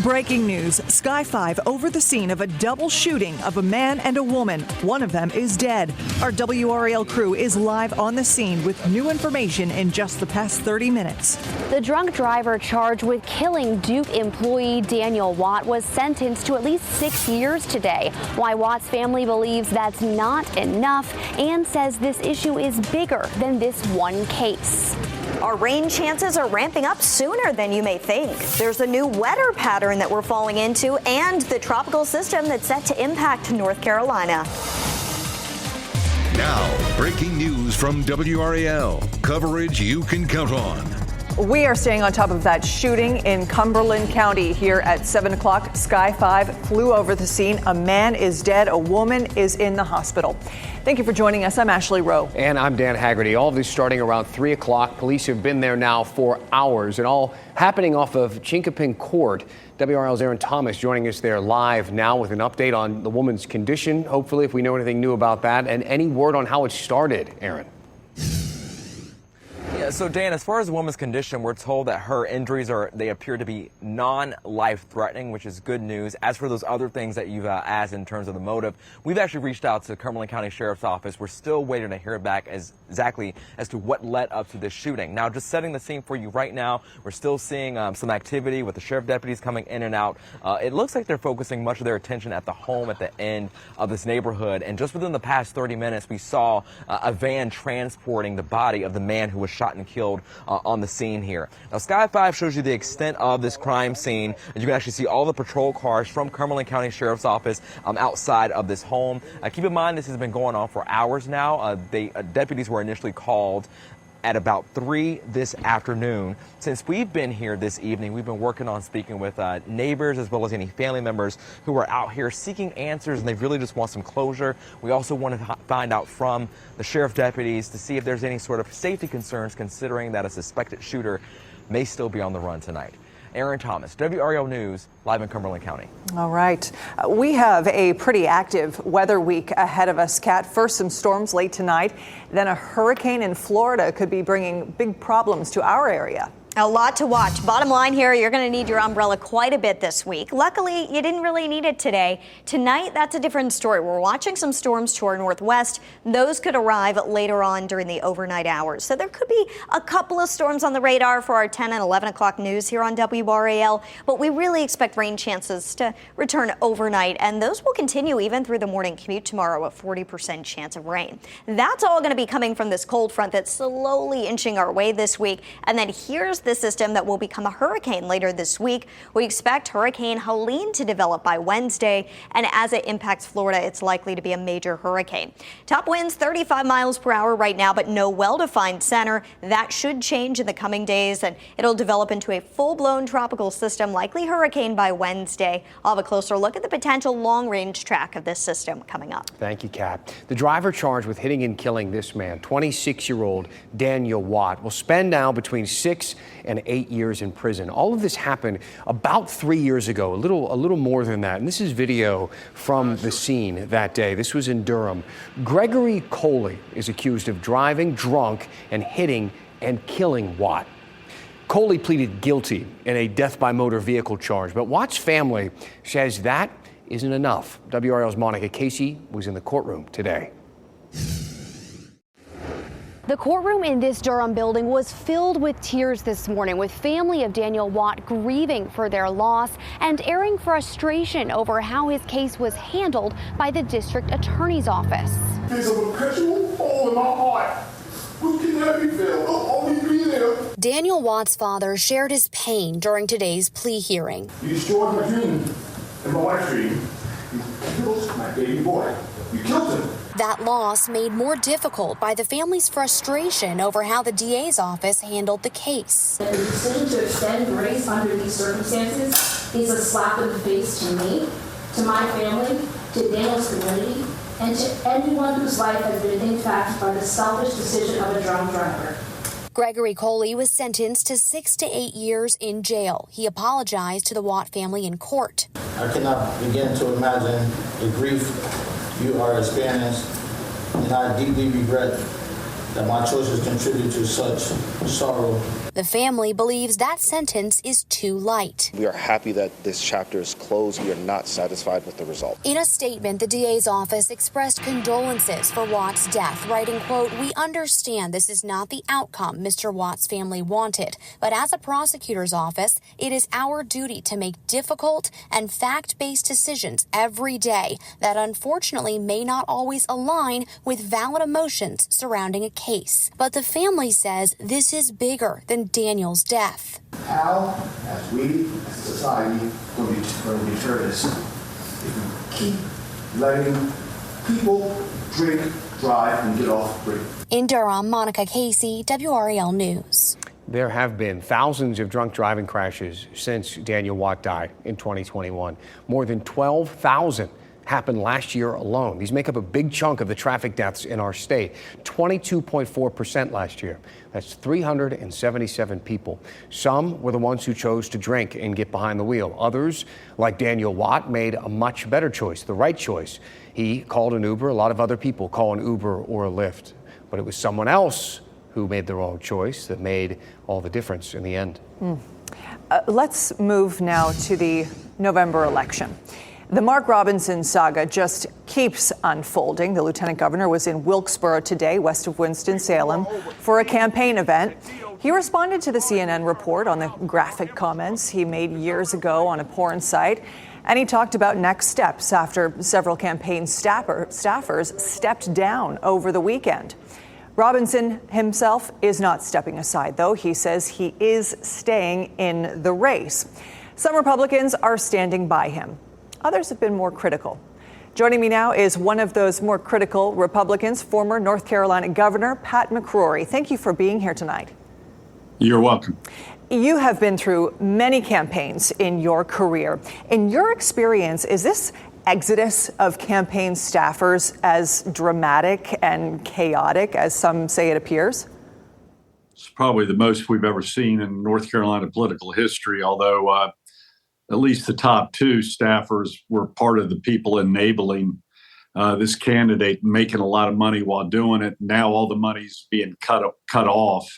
Breaking news. Sky 5 over the scene of a double shooting of a man and a woman. One of them is dead. Our WRAL crew is live on the scene with new information in just the past 30 minutes. The drunk driver charged with killing Duke employee Daniel Watt was sentenced to at least 6 years today. Why Watt's family believes that's not enough and says this issue is bigger than this one case. Our rain chances are ramping up sooner than you may think. There's a new wetter pattern that we're falling into and the tropical system that's set to impact North Carolina. Now, breaking news from WRAL. Coverage you can count on. We are staying on top of that shooting in Cumberland County here at 7 o'clock. Sky 5 flew over the scene. A man is dead. A woman is in the hospital. Thank you for joining us. I'm Ashley Rowe. And I'm Dan Haggerty. All of this starting around 3 o'clock. Police have been there now for hours, and all happening off of Chinkapin Court. WRL's Aaron Thomas joining us there live now with an update on the woman's condition. Hopefully, if we know anything new about that, and any word on how it started, Aaron. Yeah, so Dan, as far as the woman's condition, we're told that her injuries appear to be non-life threatening, which is good news. As for those other things that you've asked in terms of the motive, we've actually reached out to Cumberland County Sheriff's Office. We're still waiting to hear back exactly as to what led up to this shooting. Now, just setting the scene for you right now, we're still seeing some activity with the sheriff deputies coming in and out. It looks like they're focusing much of their attention at the home at the end of this neighborhood. And just within the past 30 minutes, we saw a van transporting the body of the man who was shot and killed on the scene here. Now, Sky 5 shows you the extent of this crime scene. You can actually see all the patrol cars from Cumberland County Sheriff's Office outside of this home. Keep in mind, this has been going on for hours now. Deputies were initially called at about 3 this afternoon. Since we've been here this evening, we've been working on speaking with neighbors as well as any family members who are out here seeking answers, and they really just want some closure. We also want to find out from the sheriff deputies to see if there's any sort of safety concerns, considering that a suspected shooter may still be on the run tonight. Aaron Thomas, WRAL News, live in Cumberland County. All right. We have a pretty active weather week ahead of us, Kat. First, some storms late tonight. Then a hurricane in Florida could be bringing big problems to our area. A lot to watch. Bottom line here, you're going to need your umbrella quite a bit this week. Luckily, you didn't really need it today. Tonight, that's a different story. We're watching some storms to our northwest. Those could arrive later on during the overnight hours. So there could be a couple of storms on the radar for our 10 and 11 o'clock news here on WRAL. But we really expect rain chances to return overnight. And those will continue even through the morning commute tomorrow, a 40% chance of rain. That's all going to be coming from this cold front that's slowly inching our way this week. And then here's the system that will become a hurricane later this week. We expect Hurricane Helene to develop by Wednesday, and as it impacts Florida, it's likely to be a major hurricane. Top winds 35 miles per hour right now, but no well-defined center. That should change in the coming days, and it'll develop into a full-blown tropical system, likely hurricane by Wednesday. I'll have a closer look at the potential long-range track of this system coming up. Thank you, Kat. The driver charged with hitting and killing this man, 26-year-old Daniel Watt, will spend now between 6 and 8 years in prison. All of this happened about 3 years ago, a little more than that. And this is video from the scene that day. This was in Durham. Gregory Coley is accused of driving drunk and hitting and killing Watt. Coley pleaded guilty in a death by motor vehicle charge, but Watt's family says that isn't enough. WRL's Monica Casey was in the courtroom today. The courtroom in this Durham building was filled with tears this morning, with family of Daniel Watt grieving for their loss and airing frustration over how his case was handled by the district attorney's office. There's a perpetual hole in my heart. Who can let me feel? I'll only be there. Daniel Watt's father shared his pain during today's plea hearing. You destroyed my dream and my wife's dream. You killed my baby boy. You killed him. That loss made more difficult by the family's frustration over how the DA's office handled the case. The decision to extend grace under these circumstances is a slap in the face to me, to my family, to Daniel's community, and to anyone whose life has been impacted by the selfish decision of a drunk driver. Gregory Coley was sentenced to 6 to 8 years in jail. He apologized to the Watt family in court. I cannot begin to imagine the grief you are experiencing, and I deeply regret that my choices contribute to such sorrow The family believes that sentence is too light. We are happy that this chapter is closed. We are not satisfied with the result. In a statement, the DA's office expressed condolences for Watt's death, writing, quote, "We understand this is not the outcome Mr. Watt's family wanted, but as a prosecutor's office, it is our duty to make difficult and fact-based decisions every day that unfortunately may not always align with valid emotions surrounding a case." But the family says this is bigger than Daniel's death. How, as we, as a society, going to deter this if we keep letting people drink, drive, and get off free. In Durham, Monica Casey, WRAL News. There have been thousands of drunk driving crashes since Daniel Watt died in 2021. More than 12,000 happened last year alone. These make up a big chunk of the traffic deaths in our state, 22.4% last year. That's 377 people. Some were the ones who chose to drink and get behind the wheel. Others, like Daniel Watt, made a much better choice, the right choice. He called an Uber. A lot of other people call an Uber or a Lyft. But it was someone else who made the wrong choice that made all the difference in the end. Let's move now to the November election. The Mark Robinson saga just keeps unfolding. The lieutenant governor was in Wilkesboro today, west of Winston-Salem, for a campaign event. He responded to the CNN report on the graphic comments he made years ago on a porn site, and he talked about next steps after several campaign staffers stepped down over the weekend. Robinson himself is not stepping aside, though. He says he is staying in the race. Some Republicans are standing by him. Others have been more critical. Joining me now is one of those more critical Republicans, former North Carolina Governor Pat McCrory. Thank you for being here tonight. You're welcome. You have been through many campaigns in your career. In your experience, is this exodus of campaign staffers as dramatic and chaotic as some say it appears? It's probably the most we've ever seen in North Carolina political history, although at least the top two staffers were part of the people enabling this candidate, making a lot of money while doing it. Now all the money's being cut off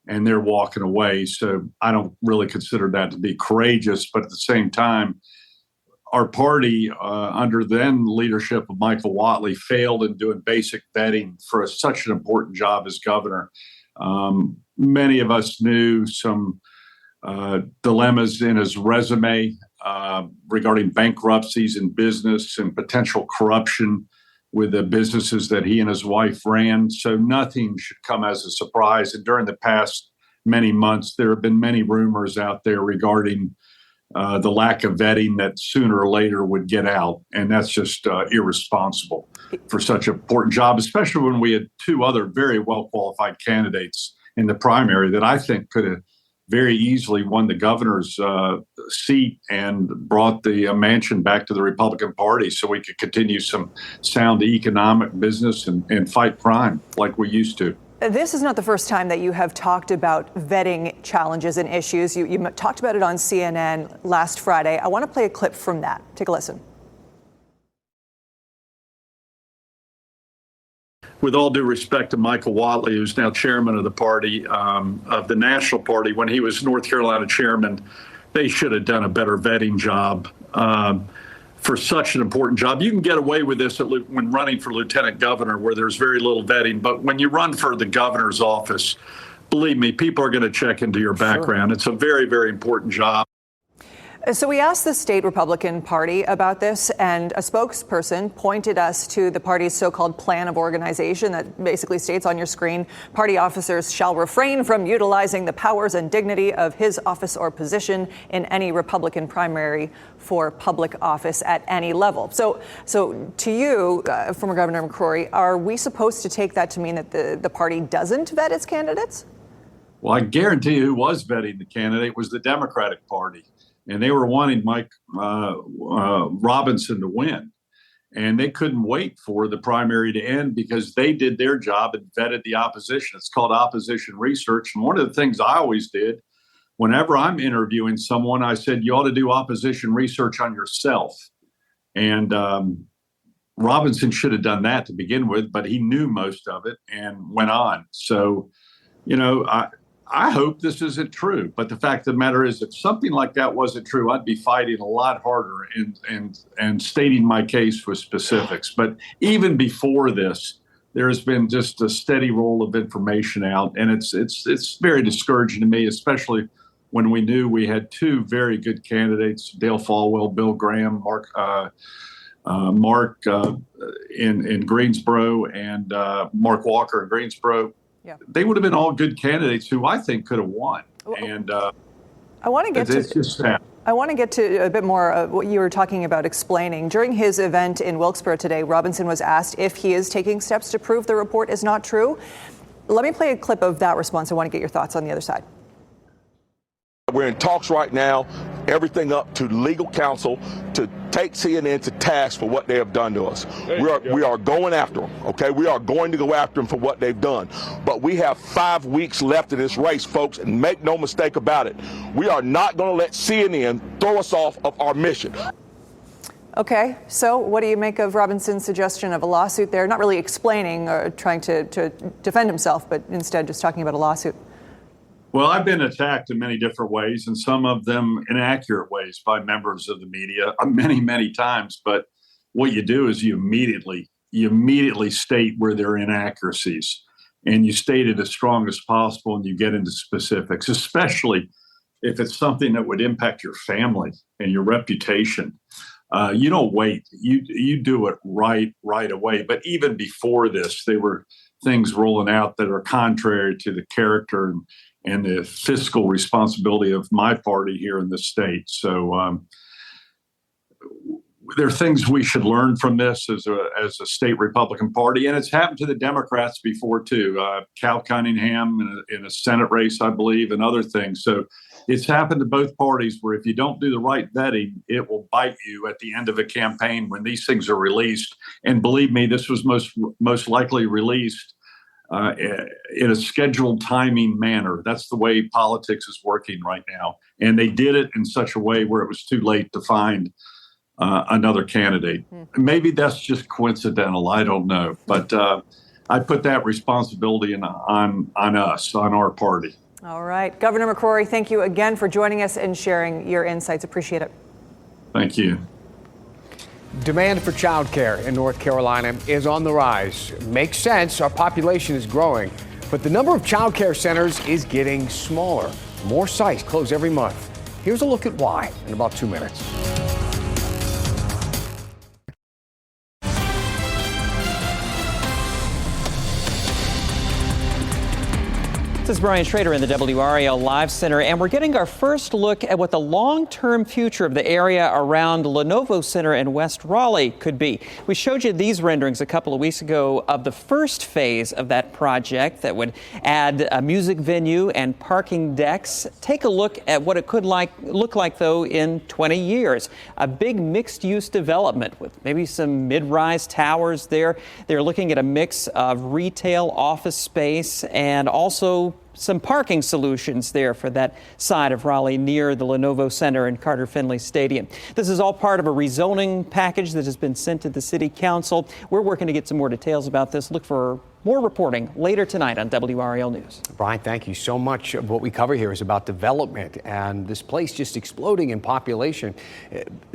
and they're walking away. So I don't really consider that to be courageous. But at the same time, our party, under then leadership of Michael Whatley, failed in doing basic vetting for such an important job as governor. Many of us knew some dilemmas in his resume regarding bankruptcies in business and potential corruption with the businesses that he and his wife ran. So nothing should come as a surprise. And during the past many months, there have been many rumors out there regarding the lack of vetting that sooner or later would get out. And that's just irresponsible for such an important job, especially when we had two other very well-qualified candidates in the primary that I think could have very easily won the governor's seat and brought the mansion back to the Republican Party so we could continue some sound economic business and fight crime like we used to. This is not the first time that you have talked about vetting challenges and issues. You talked about it on CNN last Friday. I want to play a clip from that. Take a listen. With all due respect to Michael Whatley, who's now chairman of the party, of the national party, when he was North Carolina chairman, they should have done a better vetting job for such an important job. You can get away with this when running for lieutenant governor, where there's very little vetting. But when you run for the governor's office, believe me, people are going to check into your background. Sure. It's a very, very important job. So we asked the state Republican Party about this, and a spokesperson pointed us to the party's so-called plan of organization that basically states on your screen, party officers shall refrain from utilizing the powers and dignity of his office or position in any Republican primary for public office at any level. So to you, former Governor McCrory, are we supposed to take that to mean that the party doesn't vet its candidates? Well, I guarantee you who was vetting the candidate was the Democratic Party. And they were wanting Mike Robinson to win. And they couldn't wait for the primary to end because they did their job and vetted the opposition. It's called opposition research. And one of the things I always did, whenever I'm interviewing someone, I said, you ought to do opposition research on yourself. And Robinson should have done that to begin with, but he knew most of it and went on. So, you know, I hope this isn't true, but the fact of the matter is, if something like that wasn't true, I'd be fighting a lot harder and stating my case with specifics. But even before this, there has been just a steady roll of information out, and it's very discouraging to me, especially when we knew we had two very good candidates, Dale Folwell, Bill Graham, Mark in Greensboro, and Mark Walker in Greensboro. Yeah. They would have been all good candidates who I think could have won. And I want to get to a bit more of what you were talking about explaining. During his event in Wilkes-Barre today, Robinson was asked if he is taking steps to prove the report is not true. Let me play a clip of that response. I want to get your thoughts on the other side. We're in talks right now, everything up to legal counsel to take CNN to task for what they have done to us. We are going after them, okay? We are going to go after them for what they've done. But we have 5 weeks left in this race, folks, and make no mistake about it. We are not going to let CNN throw us off of our mission. Okay, so what do you make of Robinson's suggestion of a lawsuit there? Not really explaining or trying to defend himself, but instead just talking about a lawsuit. Well, I've been attacked in many different ways, and some of them inaccurate ways by members of the media many, many times. But what you do is you immediately state where there are inaccuracies, and you state it as strong as possible, and you get into specifics, especially if it's something that would impact your family and your reputation. You don't wait. You do it right away. But even before this, there were things rolling out that are contrary to the character and the fiscal responsibility of my party here in the state. So there are things we should learn from this as a state Republican Party, and it's happened to the Democrats before too. Cal Cunningham in a Senate race, I believe, and other things. So it's happened to both parties where if you don't do the right vetting, it will bite you at the end of a campaign when these things are released. And believe me, this was most likely released in a scheduled timing manner. That's the way politics is working right now. And they did it in such a way where it was too late to find another candidate. Maybe that's just coincidental. I don't know. But I put that responsibility on us, on our party. All right. Governor McCrory, thank you again for joining us and sharing your insights. Appreciate it. Thank you. Demand for childcare in North Carolina is on the rise. Makes sense, our population is growing, but the number of childcare centers is getting smaller. More sites close every month. Here's a look at why in about 2 minutes. This is Brian Schrader in the WRAL Live Center, and we're getting our first look at what the long-term future of the area around Lenovo Center in West Raleigh could be. We showed you these renderings a couple of weeks ago of the first phase of that project that would add a music venue and parking decks. Take a look at what it could look like, though, in 20 years. A big mixed-use development with maybe some mid-rise towers there. They're looking at a mix of retail, office space, and also some parking solutions there for that side of Raleigh near the Lenovo Center and Carter Finley Stadium. This is all part of a rezoning package that has been sent to the City Council. We're working to get some more details about this. Look for more reporting later tonight on WRAL News. Brian, thank you so much. What we cover here is about development and this place just exploding in population.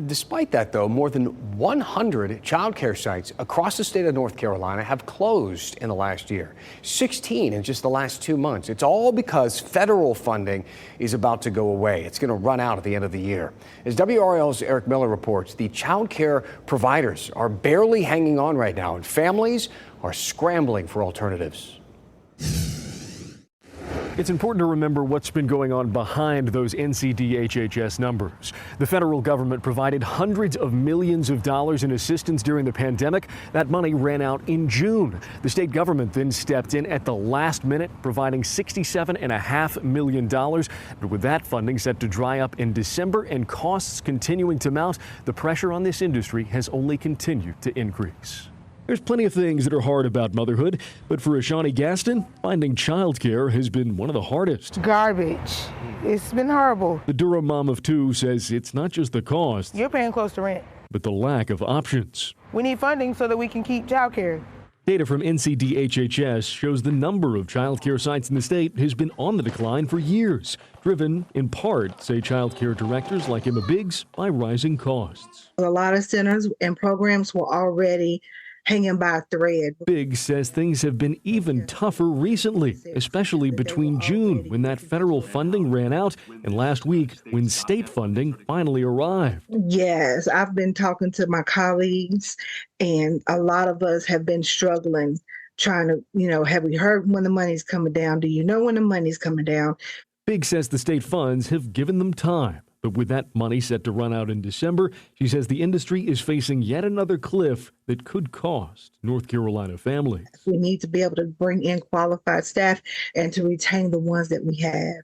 Despite that, though, more than 100 childcare sites across the state of North Carolina have closed in the last year. 16 in just the last 2 months. It's all because federal funding is about to go away. It's going to run out at the end of the year. As WRAL's Eric Miller reports, the childcare providers are barely hanging on right now, and families are scrambling for alternatives. It's important to remember what's been going on behind those NCDHHS numbers. The federal government provided hundreds of millions of dollars in assistance during the pandemic. That money ran out in June. The state government then stepped in at the last minute, providing $67.5 million. But with that funding set to dry up in December and costs continuing to mount, the pressure on this industry has only continued to increase. There's plenty of things that are hard about motherhood, but for Ashani Gaston, finding childcare has been one of the hardest. Garbage. It's been horrible. The Durham mom of two says it's not just the cost. You're paying close to rent. But the lack of options. We need funding so that we can keep childcare. Data from NCDHHS shows the number of child care sites in the state has been on the decline for years, driven in part, say child care directors like Emma Biggs, by rising costs. A lot of centers and programs were already hanging by a thread. Biggs says things have been even tougher recently, especially between June when that federal funding ran out and last week when state funding finally arrived. Yes, I've been talking to my colleagues and a lot of us have been struggling trying to, have we heard when the money's coming down? Do you know when the money's coming down? Biggs says the state funds have given them time. But with that money set to run out in December, she says the industry is facing yet another cliff that could cost North Carolina families. We need to be able to bring in qualified staff and to retain the ones that we have.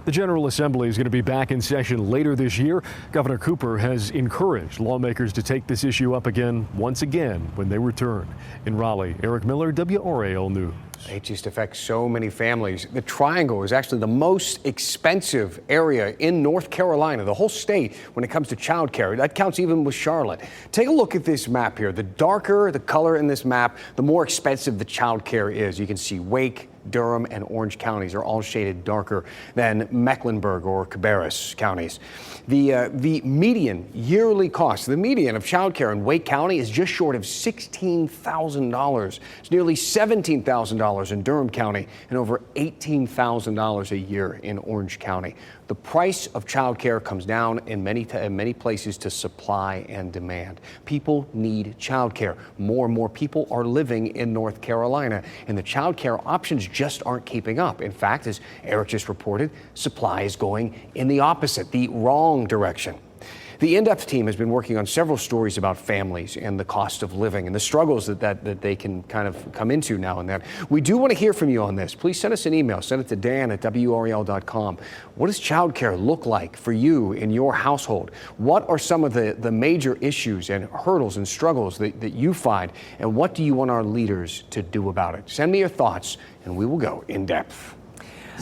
The General Assembly is going to be back in session later this year. Governor Cooper has encouraged lawmakers to take this issue up again once again when they return. In Raleigh, Eric Miller, WRAL News. It just affects so many families. The Triangle is actually the most expensive area in North Carolina, the whole state, when it comes to child care. That counts even with Charlotte. Take a look at this map here. The darker the color in this map, the more expensive the child care is. You can see Wake, Durham, and Orange counties are all shaded darker than Mecklenburg or Cabarrus counties. The median yearly cost, the median of child care in Wake County is just short of $16,000. It's nearly $17,000 in Durham County and over $18,000 a year in Orange County. The price of child care comes down in many places to supply and demand. People need child care. More and more people are living in North Carolina, and the child care options just aren't keeping up. In fact, as Eric just reported, supply is going in the opposite, the wrong direction. The In-Depth team has been working on several stories about families and the cost of living and the struggles that they can kind of come into now and then. We do want to hear from you on this. Please send us an email. Send it to dan@WRAL.com. What does childcare look like for you in your household? What are some of the major issues and hurdles and struggles that you find? And what do you want our leaders to do about it? Send me your thoughts and we will go in depth.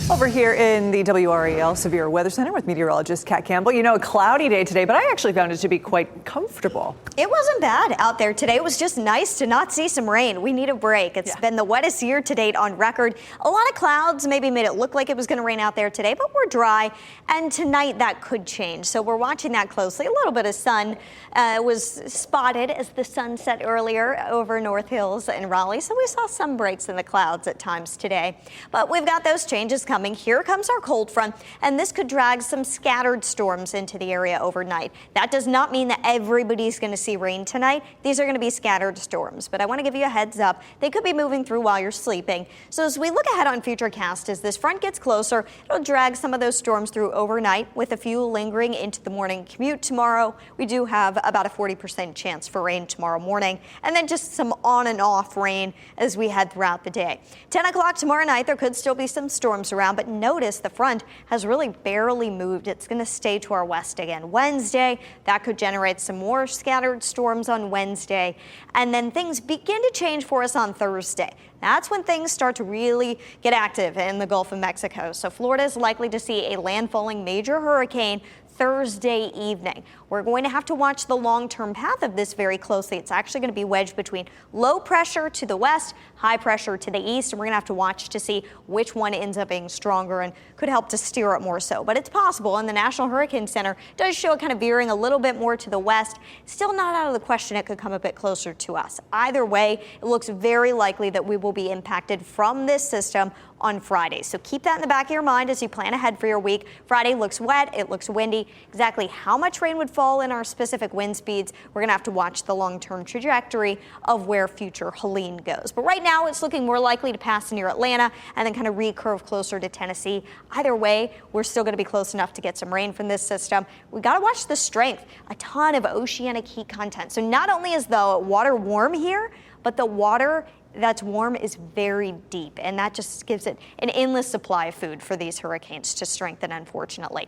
Over here in the WRAL Severe Weather Center with meteorologist Kat Campbell. A cloudy day today, but I actually found it to be quite comfortable. It wasn't bad out there today. It was just nice to not see some rain. We need a break. It's been the wettest year to date on record. A lot of clouds maybe made it look like it was going to rain out there today, but we're dry. And tonight that could change. So we're watching that closely. A little bit of sun was spotted as the sun set earlier over North Hills and Raleigh. So we saw some breaks in the clouds at times today. But we've got those changes coming. Here comes our cold front, and this could drag some scattered storms into the area overnight. That does not mean that everybody's going to see rain tonight. These are going to be scattered storms, but I want to give you a heads up. They could be moving through while you're sleeping. So as we look ahead on Futurecast, as this front gets closer, it'll drag some of those storms through overnight with a few lingering into the morning commute tomorrow. We do have about a 40% chance for rain tomorrow morning, and then just some on and off rain as we head throughout the day. 10 o'clock tomorrow night, there could still be some storms around, but notice the front has really barely moved. It's going to stay to our west again. Wednesday, that could generate some more scattered storms on Wednesday. And then things begin to change for us on Thursday. That's when things start to really get active in the Gulf of Mexico. So Florida is likely to see a landfalling major hurricane Thursday evening. We're going to have to watch the long-term path of this very closely. It's actually going to be wedged between low pressure to the west, high pressure to the east, and we're going to have to watch to see which one ends up being stronger and could help to steer it more so. But it's possible, and the National Hurricane Center does show it kind of veering a little bit more to the west. Still not out of the question it could come a bit closer to us. Either way, it looks very likely that we will be impacted from this system on Friday. So keep that in the back of your mind as you plan ahead for your week. Friday looks wet, it looks windy. Exactly how much rain would fall in our specific wind speeds, we're gonna have to watch the long-term trajectory of where future Helene goes. But right now it's looking more likely to pass near Atlanta and then kind of recurve closer to Tennessee. Either way, we're still gonna be close enough to get some rain from this system. We gotta watch the strength, a ton of oceanic heat content. So not only is the water warm here, but the water that's warm is very deep, and that just gives it an endless supply of food for these hurricanes to strengthen, unfortunately.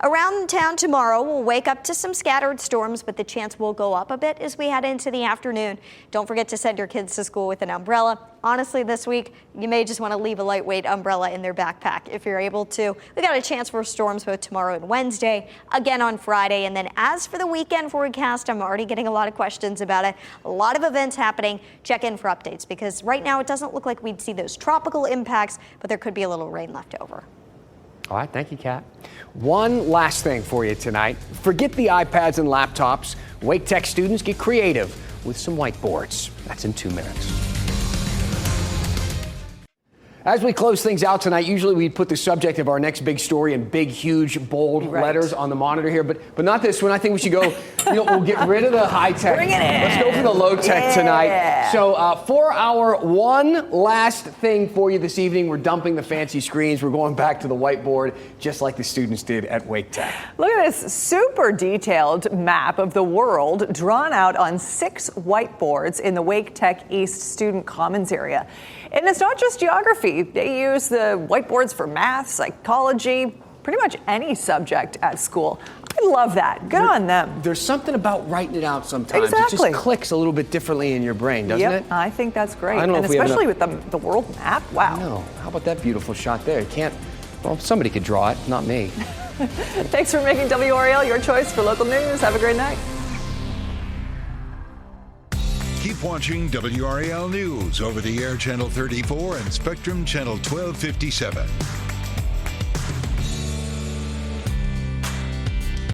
Around town tomorrow, we'll wake up to some scattered storms, but the chance will go up a bit as we head into the afternoon. Don't forget to send your kids to school with an umbrella. honestly, this week, you may just want to leave a lightweight umbrella in their backpack if you're able to. We got a chance for storms both tomorrow and Wednesday, again on Friday. And then as for the weekend forecast, I'm already getting a lot of questions about it. A lot of events happening. Check in for updates because right now it doesn't look like we'd see those tropical impacts, but there could be a little rain left over. All right, thank you, Kat. One last thing for you tonight. Forget the iPads and laptops. Wake Tech students get creative with some whiteboards. That's in 2 minutes. As we close things out tonight, usually we put the subject of our next big story in big, huge, bold letters on the monitor here, but not this one. I think we should go, we'll get rid of the high tech. Bring it in. Let's go for the low tech tonight. So for our one last thing for you this evening, we're dumping the fancy screens. We're going back to the whiteboard, just like the students did at Wake Tech. Look at this super detailed map of the world drawn out on 6 whiteboards in the Wake Tech East Student Commons area. And it's not just geography. They use the whiteboards for math, psychology, pretty much any subject at school. I love that. Good on them. There's something about writing it out sometimes. Exactly. It just clicks a little bit differently in your brain, doesn't it? I think that's great. I don't know and if we have especially with the world map. Wow. No. How about that beautiful shot there? Somebody could draw it, not me. Thanks for making WRAL your choice for local news. Have a great night. Keep watching WRAL News over the air Channel 34 and Spectrum Channel 1257.